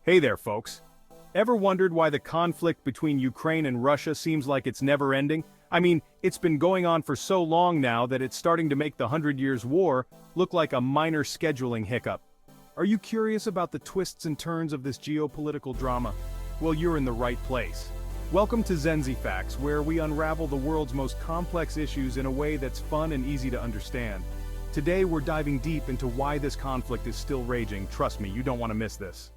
Hey there, folks. Ever wondered why the conflict between Ukraine and Russia seems like it's never ending? I mean, it's been going on for so long now that it's starting to make the 100 Years' War look like a minor scheduling hiccup. Are you curious about the twists and turns of this geopolitical drama? Well, you're in the right place. Welcome to Zenzi Facts, where we unravel the world's most complex issues in a way that's fun and easy to understand. Today, we're diving deep into why this conflict is still raging. Trust me, you don't want to miss this.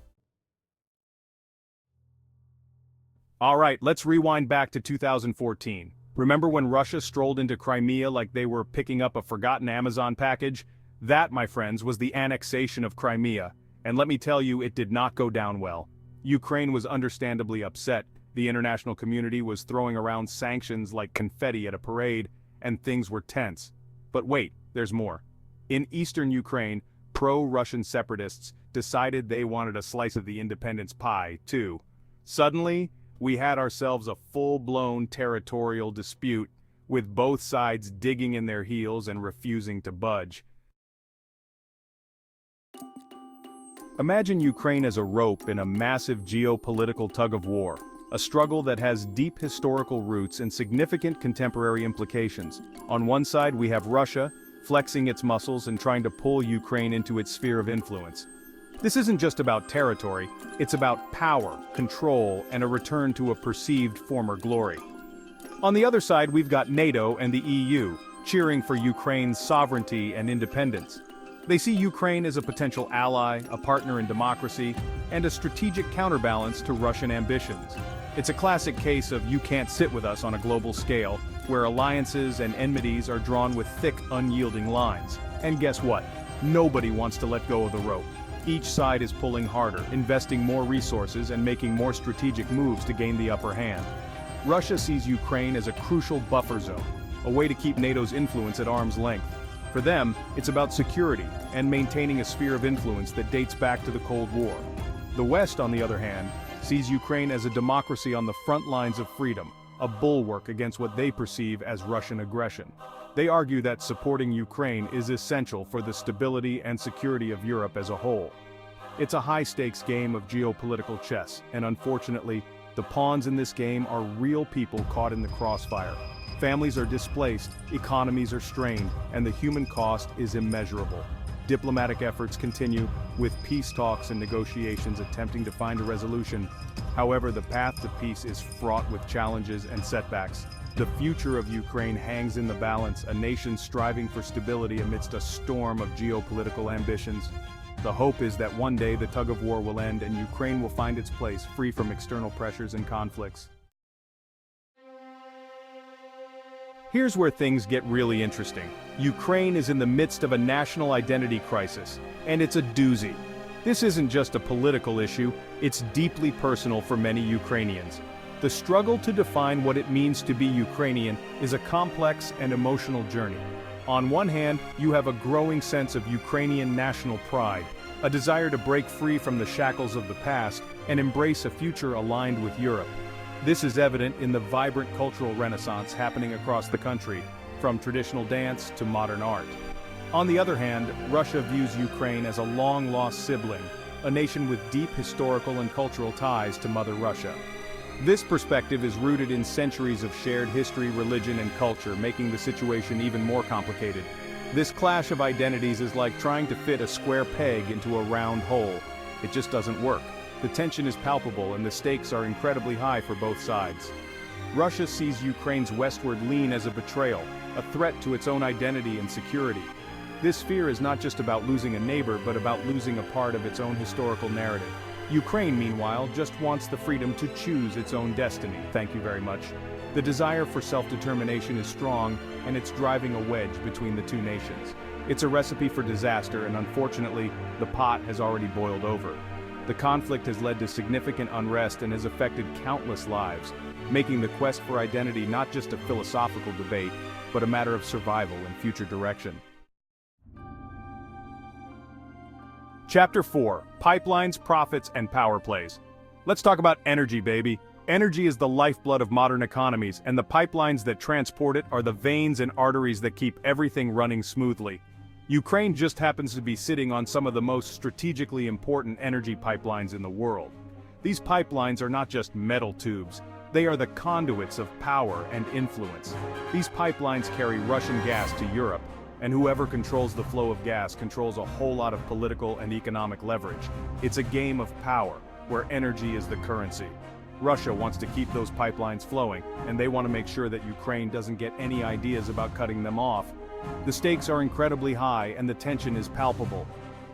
Alright, let's rewind back to 2014. Remember when Russia strolled into Crimea like they were picking up a forgotten Amazon package? That, my friends, was the annexation of Crimea, and let me tell you, it did not go down well. Ukraine was understandably upset, the international community was throwing around sanctions like confetti at a parade, and things were tense. But wait, there's more. In eastern Ukraine, pro-Russian separatists decided they wanted a slice of the independence pie, too. Suddenly, we had ourselves a full-blown territorial dispute, with both sides digging in their heels and refusing to budge. Imagine Ukraine as a rope in a massive geopolitical tug-of-war, a struggle that has deep historical roots and significant contemporary implications. On one side we have Russia, flexing its muscles and trying to pull Ukraine into its sphere of influence. This isn't just about territory, it's about power, control, and a return to a perceived former glory. On the other side we've got NATO and the EU, cheering for Ukraine's sovereignty and independence. They see Ukraine as a potential ally, a partner in democracy, and a strategic counterbalance to Russian ambitions. It's a classic case of you can't sit with us on a global scale, where alliances and enmities are drawn with thick, unyielding lines. And guess what? Nobody wants to let go of the rope. Each side is pulling harder, investing more resources and making more strategic moves to gain the upper hand. Russia sees Ukraine as a crucial buffer zone, a way to keep NATO's influence at arm's length. For them, it's about security and maintaining a sphere of influence that dates back to the Cold War. The West, on the other hand, sees Ukraine as a democracy on the front lines of freedom, a bulwark against what they perceive as Russian aggression. They argue that supporting Ukraine is essential for the stability and security of Europe as a whole. It's a high-stakes game of geopolitical chess, and unfortunately, the pawns in this game are real people caught in the crossfire. Families are displaced, economies are strained, and the human cost is immeasurable. Diplomatic efforts continue, with peace talks and negotiations attempting to find a resolution. However, the path to peace is fraught with challenges and setbacks. The future of Ukraine hangs in the balance, a nation striving for stability amidst a storm of geopolitical ambitions. The hope is that one day the tug-of-war will end and Ukraine will find its place, free from external pressures and conflicts. Here's where things get really interesting. Ukraine is in the midst of a national identity crisis, and it's a doozy. This isn't just a political issue, it's deeply personal for many Ukrainians. The struggle to define what it means to be Ukrainian is a complex and emotional journey. On one hand, you have a growing sense of Ukrainian national pride, a desire to break free from the shackles of the past and embrace a future aligned with Europe. This is evident in the vibrant cultural renaissance happening across the country, from traditional dance to modern art. On the other hand, Russia views Ukraine as a long-lost sibling, a nation with deep historical and cultural ties to Mother Russia. This perspective is rooted in centuries of shared history, religion, and culture, making the situation even more complicated. This clash of identities is like trying to fit a square peg into a round hole. It just doesn't work. The tension is palpable and the stakes are incredibly high for both sides. Russia sees Ukraine's westward lean as a betrayal, a threat to its own identity and security. This fear is not just about losing a neighbor, but about losing a part of its own historical narrative. Ukraine, meanwhile, just wants the freedom to choose its own destiny. Thank you very much. The desire for self-determination is strong, and it's driving a wedge between the two nations. It's a recipe for disaster, and unfortunately, the pot has already boiled over. The conflict has led to significant unrest and has affected countless lives, making the quest for identity not just a philosophical debate, but a matter of survival and future direction. Chapter 4: Pipelines, Profits, and Power Plays. Let's talk about energy, baby. Energy is the lifeblood of modern economies, and the pipelines that transport it are the veins and arteries that keep everything running smoothly. Ukraine just happens to be sitting on some of the most strategically important energy pipelines in the world. These pipelines are not just metal tubes, they are the conduits of power and influence. These pipelines carry Russian gas to Europe, and whoever controls the flow of gas controls a whole lot of political and economic leverage. It's a game of power, where energy is the currency. Russia wants to keep those pipelines flowing, and they want to make sure that Ukraine doesn't get any ideas about cutting them off. The stakes are incredibly high and the tension is palpable.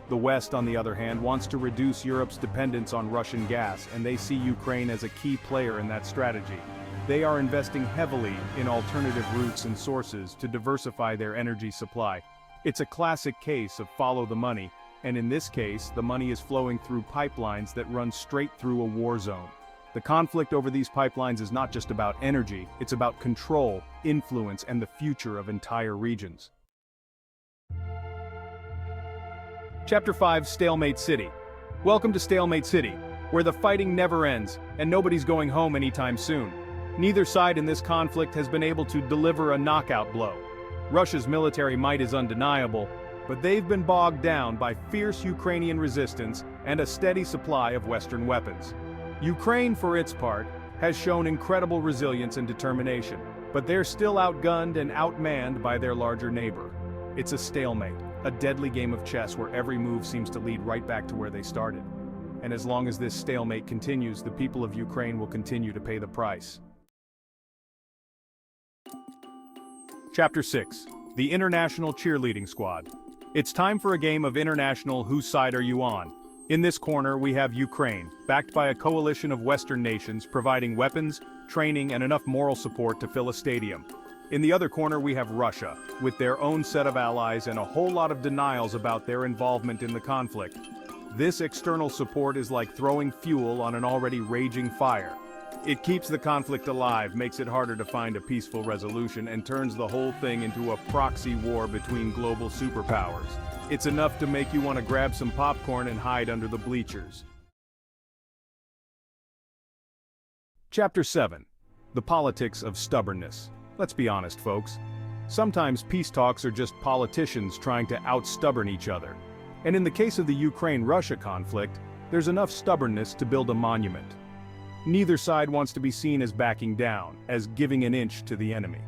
The West, on the other hand, wants to reduce Europe's dependence on Russian gas, and they see Ukraine as a key player in that strategy. They are investing heavily in alternative routes and sources to diversify their energy supply. It's a classic case of follow the money, and in this case, the money is flowing through pipelines that run straight through a war zone. The conflict over these pipelines is not just about energy, it's about control, influence, and the future of entire regions. Chapter 5: Stalemate City. Welcome to Stalemate City, where the fighting never ends, and nobody's going home anytime soon. Neither side in this conflict has been able to deliver a knockout blow. Russia's military might is undeniable, but they've been bogged down by fierce Ukrainian resistance and a steady supply of Western weapons. Ukraine, for its part, has shown incredible resilience and determination, but they're still outgunned and outmanned by their larger neighbor. It's a stalemate, a deadly game of chess where every move seems to lead right back to where they started. And as long as this stalemate continues, the people of Ukraine will continue to pay the price. Chapter 6: The International Cheerleading Squad. It's time for a game of international Whose Side Are You On? In this corner we have Ukraine, backed by a coalition of Western nations providing weapons, training, and enough moral support to fill a stadium. In the other corner we have Russia, with their own set of allies and a whole lot of denials about their involvement in the conflict. This external support is like throwing fuel on an already raging fire. It keeps the conflict alive, makes it harder to find a peaceful resolution, and turns the whole thing into a proxy war between global superpowers. It's enough to make you want to grab some popcorn and hide under the bleachers. Chapter 7: The Politics of Stubbornness. Let's be honest, folks. Sometimes peace talks are just politicians trying to out-stubborn each other. And in the case of the Ukraine-Russia conflict, there's enough stubbornness to build a monument. Neither side wants to be seen as backing down, as giving an inch to the enemy.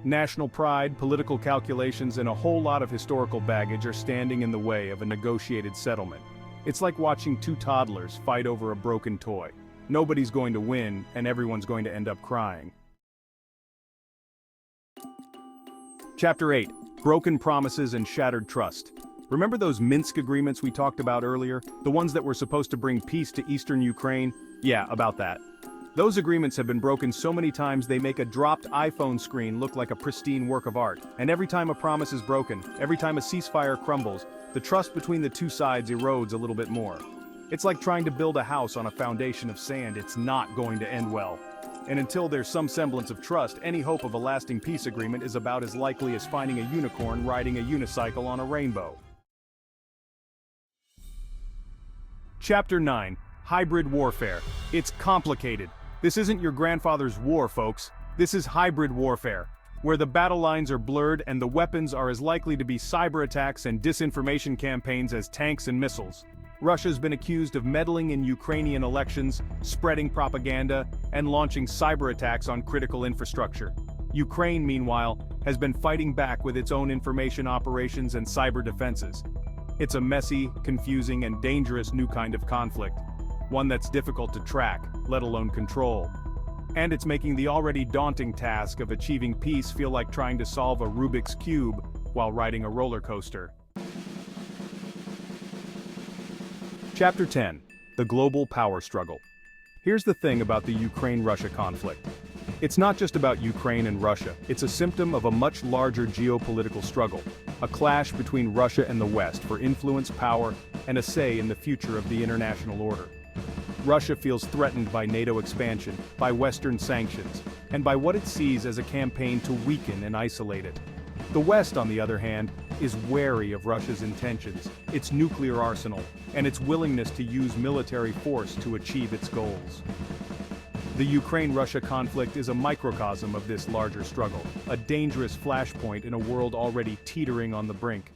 National pride, political calculations, and a whole lot of historical baggage are standing in the way of a negotiated settlement. It's like watching two toddlers fight over a broken toy. Nobody's going to win, and everyone's going to end up crying. Chapter 8: Broken Promises and Shattered Trust. Remember those Minsk agreements we talked about earlier? The ones that were supposed to bring peace to eastern Ukraine? Yeah, about that. Those agreements have been broken so many times they make a dropped iPhone screen look like a pristine work of art. And every time a promise is broken, every time a ceasefire crumbles, the trust between the two sides erodes a little bit more. It's like trying to build a house on a foundation of sand. It's not going to end well. And until there's some semblance of trust, any hope of a lasting peace agreement is about as likely as finding a unicorn riding a unicycle on a rainbow. Chapter 9: Hybrid Warfare. It's complicated. This isn't your grandfather's war, folks. This is hybrid warfare, where the battle lines are blurred and the weapons are as likely to be cyber attacks and disinformation campaigns as tanks and missiles. Russia's been accused of meddling in Ukrainian elections, spreading propaganda, and launching cyber attacks on critical infrastructure. Ukraine, meanwhile, has been fighting back with its own information operations and cyber defenses. It's a messy, confusing, and dangerous new kind of conflict. One that's difficult to track, let alone control. And it's making the already daunting task of achieving peace feel like trying to solve a Rubik's Cube while riding a roller coaster. Chapter 10: The Global Power Struggle. Here's the thing about the Ukraine-Russia conflict. It's not just about Ukraine and Russia, it's a symptom of a much larger geopolitical struggle, a clash between Russia and the West for influence, power, and a say in the future of the international order. Russia feels threatened by NATO expansion, by Western sanctions, and by what it sees as a campaign to weaken and isolate it. The West, on the other hand, is wary of Russia's intentions, its nuclear arsenal, and its willingness to use military force to achieve its goals. The Ukraine-Russia conflict is a microcosm of this larger struggle, a dangerous flashpoint in a world already teetering on the brink.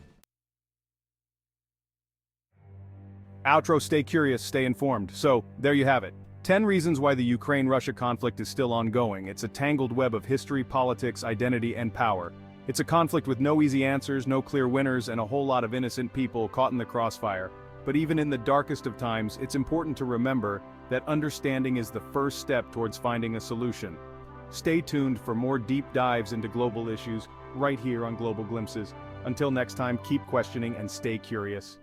Outro: stay curious, stay informed. So, there you have it. 10 reasons why the Ukraine-Russia conflict is still ongoing. It's a tangled web of history, politics, identity, and power. It's a conflict with no easy answers, no clear winners, and a whole lot of innocent people caught in the crossfire. But even in the darkest of times, it's important to remember that understanding is the first step towards finding a solution. Stay tuned for more deep dives into global issues, right here on Global Glimpses. Until next time, keep questioning and stay curious.